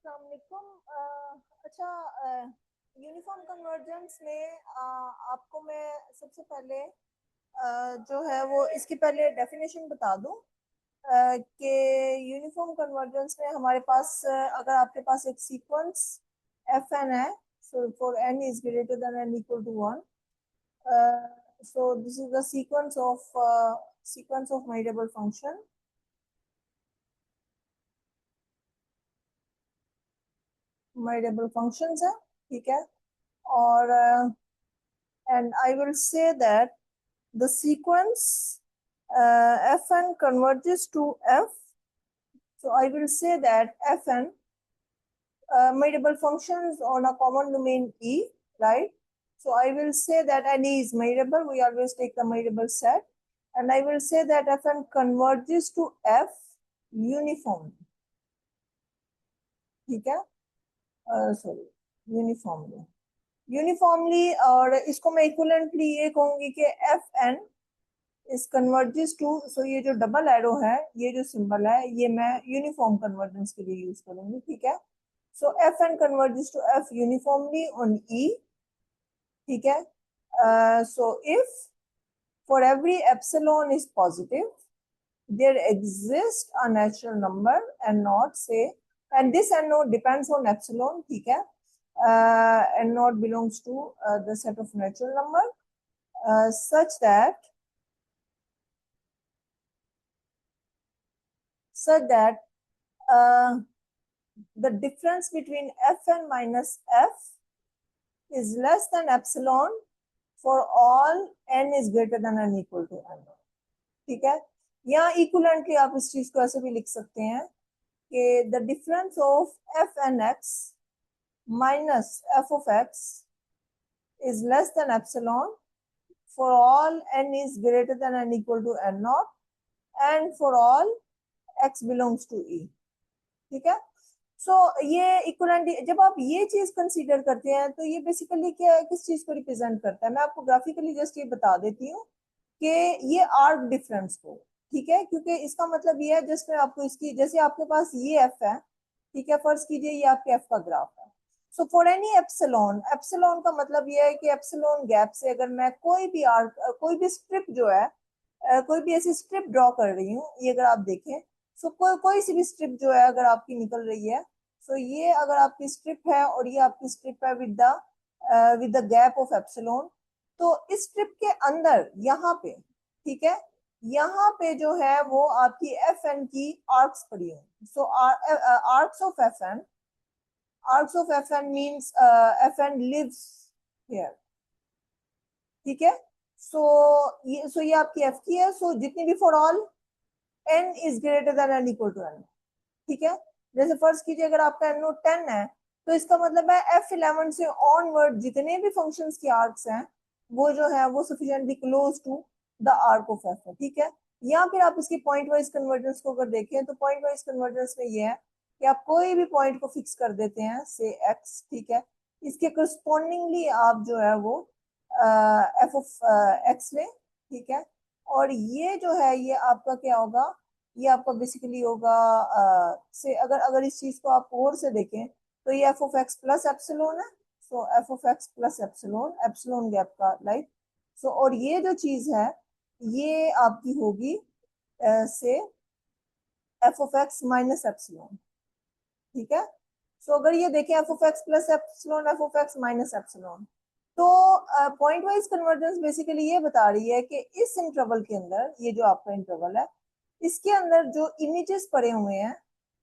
अस्सलामुअलैकुम। अच्छा, uniform convergence में आपको मैं सबसे पहले जो है वो इसकी पहले डेफिनेशन बता दूं कि यूनिफॉर्म कन्वर्जेंस में हमारे पास अगर आपके पास एक सीक्वेंस एफ एन है, so for N is greater than N equal to one, so this is the sequence of mutable function. mutable functions है, ठीक है। और and I will say that the sequence Fn converges to F. So I will say that Fn mutable functions on a common domain E, right? So I will say that N is mutable. We always take the mutable set. And I will say that Fn converges to F uniformly. ठीक है, sorry, uniformly. और इसको मैं equivalently ये कहूंगी कि F N इस converges to, सो ये जो डबल एरो है, ये जो सिंबल है, ये मैं यूनिफॉर्म कन्वर्जेंस के लिए यूज करूंगी, ठीक है। So f n converges to f uniformly on E, ठीक है। So if for every epsilon is positive there exists a natural number and not say, and this and not depends on epsilon, ठीक है, and not belongs to the set of natural number such that the difference between fn minus f is less than epsilon for all n is greater than or equal to n, ठीक है। यहाँ equivalently आप इस चीज को ऐसे भी लिख सकते हैं कि the difference of f n x minus f of x is less than epsilon for all n is greater than or equal to n naught and for all x belongs to E, ठीक है। So ये equivalent, जब आप ये चीज consider करते हैं तो ये बेसिकली क्या है, किस चीज को रिप्रेजेंट करता है, मैं आपको ग्राफिकली जस्ट ये बता देती हूँ कि ये आर्क डिफरेंस को, ठीक है, क्योंकि इसका मतलब ये है, जस्ट मैं आपको इसकी, जैसे आपके पास ये एफ है, ठीक है, फर्ज कीजिए ये आपके एफ का ग्राफ है। So for any epsilon, epsilon का मतलब ये है कि एप्सिलॉन गैप से अगर मैं कोई भी आर्क, कोई भी स्ट्रिप जो है, कोई भी ऐसी स्ट्रिप ड्रॉ कर रही हूँ, ये अगर आप देखें, सो कोई सी भी स्ट्रिप जो है अगर आपकी निकल रही है, सो ये अगर आपकी स्ट्रिप है और ये आपकी स्ट्रिप है with the gap of epsilon, तो इस स्ट्रिप के अंदर यहाँ पे, ठीक है, यहाँ पे जो है वो आपकी एफ एन की आर्क्स पड़ी हुई। So arcs of f n, arcs of f n means f n lives here, ठीक है। सो ये आपकी एफ की है। सो जितनी भी for all N is greater than N equal to N, ठीक है। जैसे फर्ज कीजिए अगर आपका एन नोट 10 है, तो इसका मतलब है F11 से ऑनवर्ड जितने भी फंक्शंस की आर्क्स हैं वो जो है वो sufficiently close to the arc of F है, ठीक है। या फिर आप इसकी पॉइंट वाइज कन्वर्जेंस को अगर देखें तो पॉइंट वाइज कन्वर्जेंस में ये है कि आप कोई भी पॉइंट को फिक्स कर देते हैं, से एक्स, ठीक है, इसके करस्पॉन्डिंगली आप जो है वो एफ ऑफ एक्स लें, ठीक है। और ये जो है ये आपका क्या होगा, ये आपका बेसिकली होगा से अगर अगर इस चीज को आप और से देखें तो ये F of X plus epsilon है। So F of X plus epsilon, epsilon gap का लाइक। सो और ये जो चीज है ये आपकी होगी से F of X minus epsilon, ठीक है। सो अगर ये देखें F of X plus epsilon, F of X minus epsilon, तो पॉइंट वाइज कन्वर्जेंस बेसिकली ये बता रही है कि इस इंटरवल के अंदर, ये जो आपका इंटरवल है, इसके अंदर जो इमेजेस पड़े हुए हैं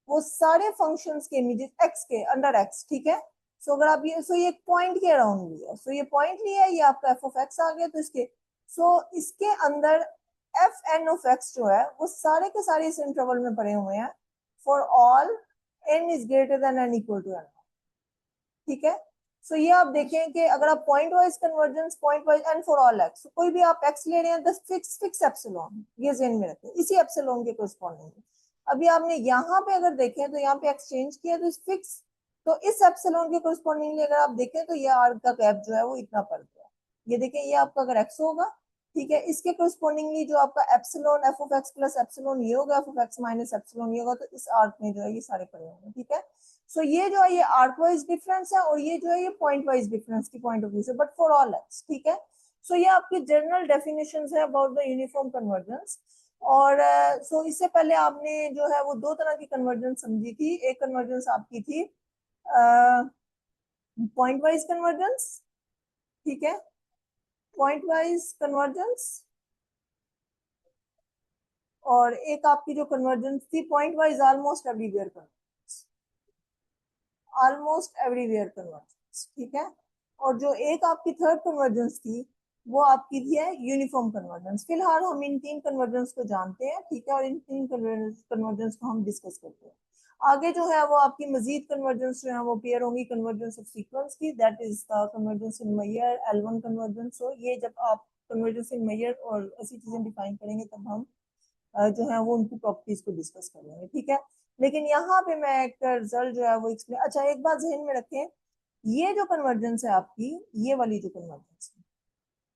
वो सारे फंक्शंस के इमेजेस एक्स के अंडर एक्स, ठीक है। सो अगर आप ये, सो ये पॉइंट के अराउंड लिया, सो ये पॉइंट लिया, ये आपका एफ ऑफ एक्स आ गया, तो इसके, सो इसके अंदर एफ एन ऑफ एक्स जो है वो सारे के सारे इस इंटरवल में पड़े हुए हैं for all N is greater than N equal to N, ठीक है। सो ये आप देखें कि अगर आप point wise convergence, point wise and for all X, कोई भी आप एक्स ले रहे हैं, फिक्स एप्सिलॉन, ये ज़हन में रखें, इसी एप्सिलॉन के कोरिस्पॉन्डिंग। अभी आपने यहाँ पे अगर देखें तो यहाँ पे एक्सचेंज किया तो फिक्स, तो इस एप्सिलॉन के कोरिस्पॉन्डिंगली अगर आप देखें तो ये आर्क का गैप जो है वो इतना पड़ गया। ये देखें ये आपका अगर एक्स होगा, ठीक है, इसके कोरिस्पॉन्डिंगली जो आपका epsilon F of X plus epsilon ये होगा, F of X minus epsilon ये होगा, तो इस आर्क में जो है ये सारे पड़े होंगे, ठीक है। सो ये जो है ये आर्क वाइज डिफरेंस है और ये जो है ये पॉइंट वाइज डिफरेंस की पॉइंट ऑफ व्यू से, बट फॉर ऑल एक्स, ठीक है। सो ये आपकी जनरल डेफिनेशन है अबाउट द यूनिफॉर्म कन्वर्जेंस। और सो इससे पहले आपने जो है वो दो तरह की कन्वर्जेंस समझी थी। एक कन्वर्जेंस आपकी थी पॉइंट वाइज कन्वर्जेंस, ठीक है, पॉइंट वाइज कन्वर्जेंस। और एक आपकी जो कन्वर्जेंस थी point wise almost everywhere convergence, almost everywhere convergence, ठीक है। और जो एक आपकी थर्ड कन्वर्जेंस थी वो आपकी थी है यूनिफॉर्म कन्वर्जेंस। फिलहाल हम इन तीन कन्वर्जेंस को जानते हैं, ठीक है, और इन तीन कन्वर्जेंस को हम डिस्कस करते हैं। आगे जो है वो आपकी मजीद कन्वर्जेंस जो है वो पेयर होंगी कन्वर्जेंस ऑफ सीक्वेंस की, that is the convergence in mayor, L1 convergence. हो ये जब आप कन्वर्जेंस इन मेयर और ऐसी चीजें डिफाइन करेंगे तब हम जो है वो उनकी प्रॉपर्टीज को डिस्कस कर लेंगे, ठीक है। लेकिन यहाँ पे मैं एक रिजल्ट जो है वो एक्सप्लेन, अच्छा एक बात जहन में रखें, ये जो कन्वर्जेंस है आपकी, ये वाली जो कन्वर्जेंस है,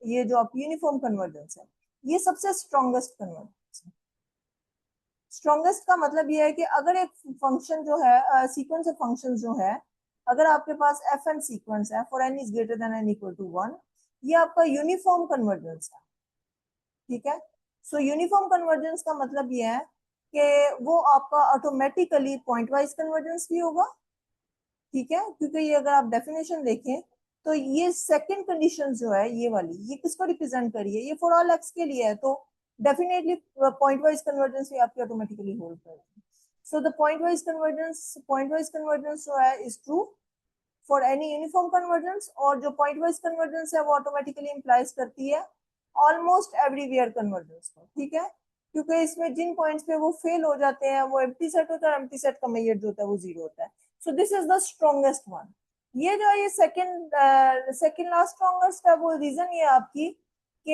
ये जो आप यूनिफॉर्म कन्वर्जेंस है, ये सबसे स्ट्रॉन्गेस्ट कन्वर्जेंस है। स्ट्रॉन्गेस्ट का मतलब ये है कि अगर एक फंक्शन जो है सीक्वेंस ऑफ फंक्शन जो है, अगर आपके पास एफ एन सीक्वेंस है for N is greater than N equal to one, ये आपका यूनिफॉर्म कन्वर्जेंस है, ठीक है। सो यूनिफॉर्म कन्वर्जेंस का मतलब ये है कि वो आपका ऑटोमेटिकली पॉइंट वाइज कन्वर्जेंस भी होगा, ठीक है, क्योंकि ये अगर आप डेफिनेशन देखें तो ये सेकंड कंडीशन जो है ये वाली, ये किसको रिप्रेजेंट करी है, ये फॉर ऑल एक्स के लिए है, तो डेफिनेटली पॉइंट वाइज कन्वर्जेंस भी आपकी ऑटोमेटिकली होल्ड करेगी। So the point wise convergence जो है is true for any uniform convergence, और जो पॉइंट वाइज कन्वर्जेंस है वो ऑटोमेटिकली इंप्लाइज करती है ऑलमोस्ट एवरीवेयर कन्वर्जेंस को, ठीक है, क्योंकि इसमें जिन पॉइंट्स पे वो फेल हो जाते हैं वो एम्प्टी सेट होता है, एम्प्टी सेट का मेजर जो होता है वो जीरो होता है। So this is the strongest one. ये जो है ये सेकंड लास्ट स्ट्रॉन्गेस्ट है, वो रीजन ये आपकी कि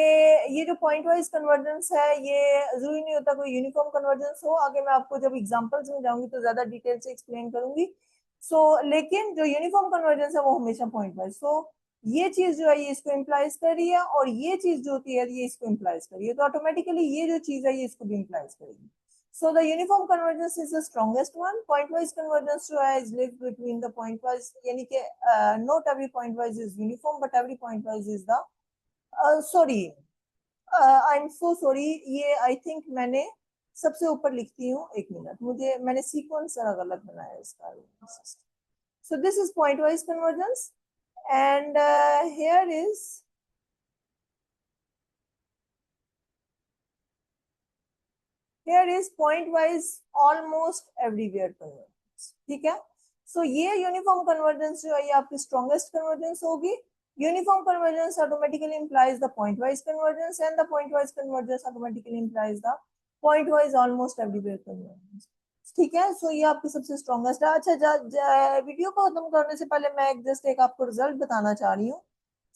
ये जो पॉइंट वाइज कन्वर्जेंस है ये जरूरी नहीं होता कोई यूनिफॉर्म कन्वर्जेंस हो, आगे मैं आपको जब एग्जांपल्स में जाऊंगी तो ज्यादा डिटेल से एक्सप्लेन करूंगी। लेकिन जो यूनिफॉर्म कन्वर्जेंस है वो हमेशा पॉइंट वाइज। ये चीज जो है ये इसको इम्प्लाइज कर रही है और ये चीज जो होती है ये इसको इम्प्लाइज कर रही है, तो ऑटोमेटिकली ये जो चीज है ये इसको भी इम्प्लाइज करेगी। So the uniform convergence is the strongest one. Point wise convergence जो है is lived between the point wise, यानी कि not every point wise is uniform but every point wise is the, sorry, I am so sorry, ये I think मैंने सबसे ऊपर लिखती हूँ, एक मिनट, मुझे मैंने सीक्वेंस जरा गलत बनाया इसका। So this is point-wise convergence, and here is point-wise almost everywhere convergence, ठीक है। So ये यूनिफॉर्म कन्वर्जेंस जो है ये आपकी स्ट्रॉन्गेस्ट कन्वर्जेंस होगी। Uniform convergence automatically implies the point-wise convergence, and the point-wise convergence automatically implies the point-wise almost everywhere convergence, ठीक है। सो ये आपकी सबसे स्ट्रॉन्गेस्ट है। अच्छा, वीडियो को खत्म करने से पहले मैं जस्ट एक आपको रिजल्ट बताना चाह रही हूँ।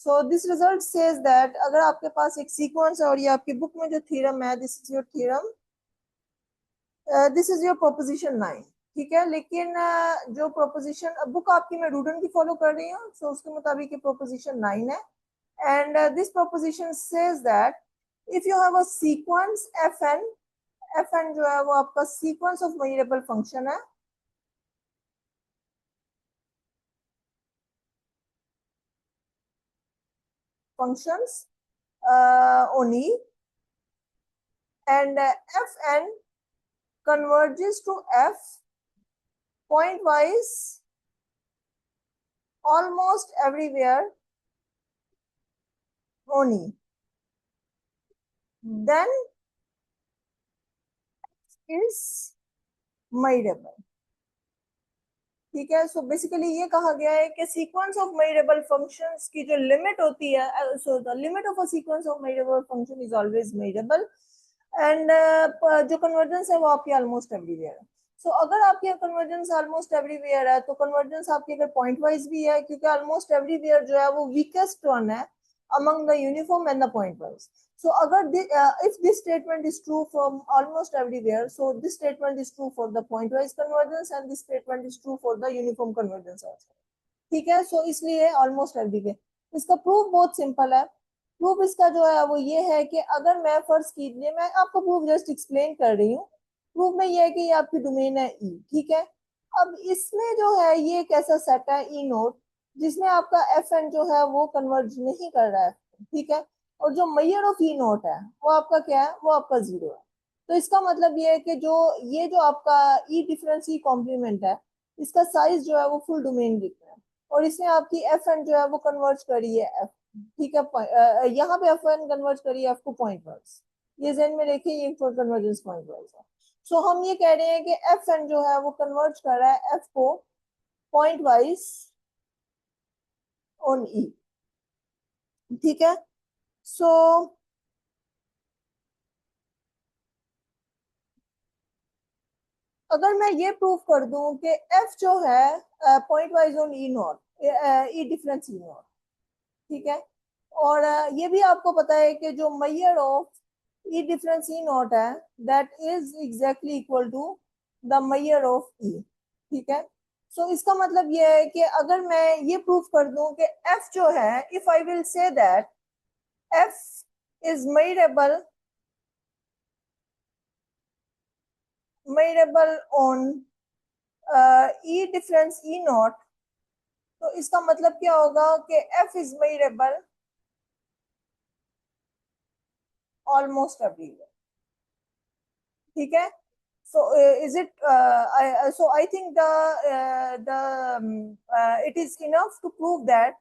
So this result says that अगर आपके पास एक सीक्वेंस है और ये आपकी बुक में जो थ्योरम है, this is your theorem, this is your proposition 9, ठीक है। लेकिन जो प्रोपोजिशन बुक आपकी मैं रूडन की फॉलो कर रही हूँ, सो उसके मुताबिक ये प्रोपोजिशन 9 है। And this proposition says that if you have a sequence F N जो है वो आपका सीक्वेंस ऑफ वेरिएबल फंक्शन है, functions only, and fn converges to f point-wise almost everywhere only, then is measurable, ठीक है। So basically ये कहा गया है कि सीक्वेंस ऑफ मेजरेबल फंक्शंस की जो लिमिट होती है, so the limit of a sequence of measurable function is always measurable, and जो कन्वर्जेंस है वो आपकी ऑलमोस्ट एवरीवेयर है। सो अगर आपकी कन्वर्जेंस ऑलमोस्ट एवरीवेयर है तो कन्वर्जेंस आपकी अगर पॉइंट वाइज भी है, क्योंकि ऑलमोस्ट एवरीवेयर जो है वो वीकेस्ट वन है among the uniform and the point wise. So agar if this statement is true from almost everywhere, so this statement is true for the point wise convergence and this statement is true for the uniform convergence also, ठीक है। सो इसलिए almost everywhere. इसका proof बहुत simple है। Proof इसका जो है वो ये है कि अगर मैं फर्ज कीजिए, मैं आपको प्रूफ जस्ट एक्सप्लेन कर रही हूँ। प्रूफ में ये है कि ये आपकी डोमेन है ई, ठीक है। अब इसमें जो है ये एक ऐसा सेट है ई नोट जिसमें आपका एफ एन जो है वो कन्वर्ज नहीं कर रहा है, ठीक है। और जो मेजर ऑफ ई नोट है वो आपका क्या है, वो आपका जीरो है। तो इसका मतलब ये है कि जो ये जो आपका ई डिफरेंस ई कॉम्प्लीमेंट है, इसका साइज जो है वो फुल डोमेन दिखता है, और इसमें आपकी एफ एन जो है वो कन्वर्ज करी है एफ, ठीक है। यहाँ पे एफ एन कन्वर्ज करी है एफ को पॉइंट वाइज, ये जेन में देखिए ये कन्वर्जेंस पॉइंट वाइज है। सो हम ये कह रहे हैं कि एफ एन जो है वो कन्वर्ज कर रहा है एफ को पॉइंट वाइज ऑन ई, ठीक है। सो अगर मैं ये प्रूव कर दूं कि एफ जो है point wise on E not, E difference E not, ठीक है। और ये भी आपको पता है कि जो measure of E difference E not है that is exactly equal to the measure of E, ठीक है। सो इसका मतलब ये है कि अगर मैं ये प्रूव कर दूं कि एफ जो है, if I will say that F is measurable on E difference E not, तो इसका मतलब क्या होगा कि F is measurable almost everywhere, ठीक है। so is it so I think it is enough to prove that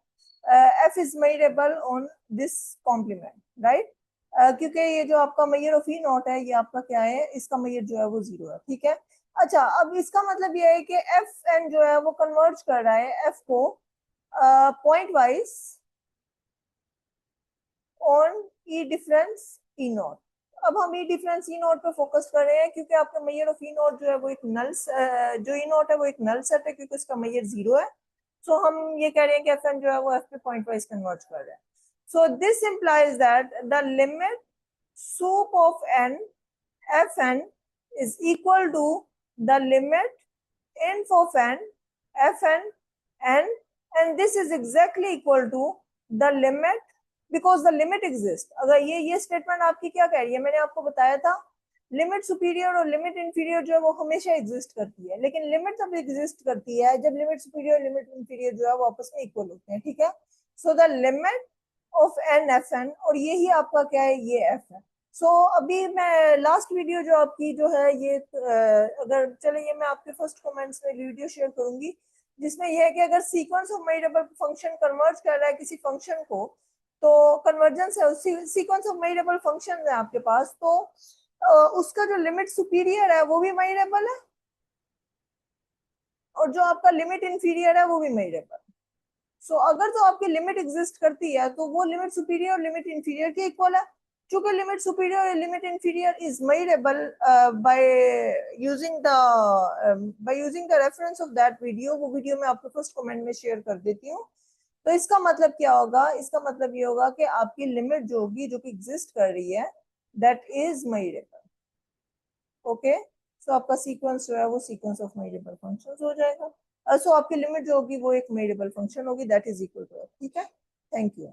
f is measurable on this complement, right? क्योंकि ये जो आपका मेजर ऑफ ई नॉट है ये आपका क्या है, इसका मेजर जो है वो जीरो है, ठीक है। अच्छा, अब इसका मतलब ये है कि एफ एन जो है वो कन्वर्ज कर रहा है एफ को point wise on E difference E not. अब हम ई डिफरेंस ई नॉट पे फोकस कर रहे हैं क्योंकि आपका मेजर ऑफ ई नॉट जो है वो एक नल, जो ई नॉट है वो एक नल सेट है क्योंकि उसका मेजर जीरो है। सो हम ये कह रहे हैं कि एफ एन जो है वो एफ पे पॉइंट वाइज कन्वर्ट कर रहा है। So this implies that the limit sup of N F N is equal to the limit inf of n fn n, and this is exactly equal to the limit because the limit exists। अगर ये statement आपकी क्या कह रही है, मैंने आपको बताया था लिमिट सुपीरियर और लिमिट इंफीरियर जो है वो हमेशा एग्जिस्ट करती है, लेकिन लिमिट तब एग्जिस्ट करती है जब लिमिट सुपीरियर और लिमिट इंफीरियर जो है वो आपस में इक्वल होते हैं, ठीक है। So the limit of N F N, और यही आपका क्या है, ये एफ है। सो अभी मैं लास्ट वीडियो जो आपकी जो है ये अगर चले ये मैं आपके फर्स्ट कमेंट्स में वीडियो शेयर करूंगी जिसमें यह है कि अगर sequence of measurable function converge कर रहा है किसी फंक्शन को, तो कन्वर्जेंस है, सीक्वेंस ऑफ मेजरेबल फंक्शन है आपके पास, तो उसका जो लिमिट सुपीरियर है वो भी मेजरेबल है और जो आपका लिमिट इंफीरियर है वो भी मेजरेबल। सो अगर तो आपकी लिमिट एग्जिस्ट करती है तो वो लिमिट सुपीरियर और लिमिट इंफीरियर के इक्वल है। चूंकि लिमिट सुपीरियर और limit inferior is measurable by using the reference of that video, वो वीडियो मैं आपको फर्स्ट कमेंट में शेयर कर देती हूँ। तो इसका मतलब क्या होगा, इसका मतलब ये होगा कि आपकी लिमिट जो होगी जो कि एग्जिस्ट कर रही है दैट इज मेजरेबल, ओके। सो आपका सीक्वेंस जो है वो सीक्वेंस ऑफ मेजरेबल फंक्शंस हो जाएगा। सो आपकी लिमिट जो होगी वो एक मेजरेबल फंक्शन होगी दैट इज इक्वल टू, ठीक है। Thank you.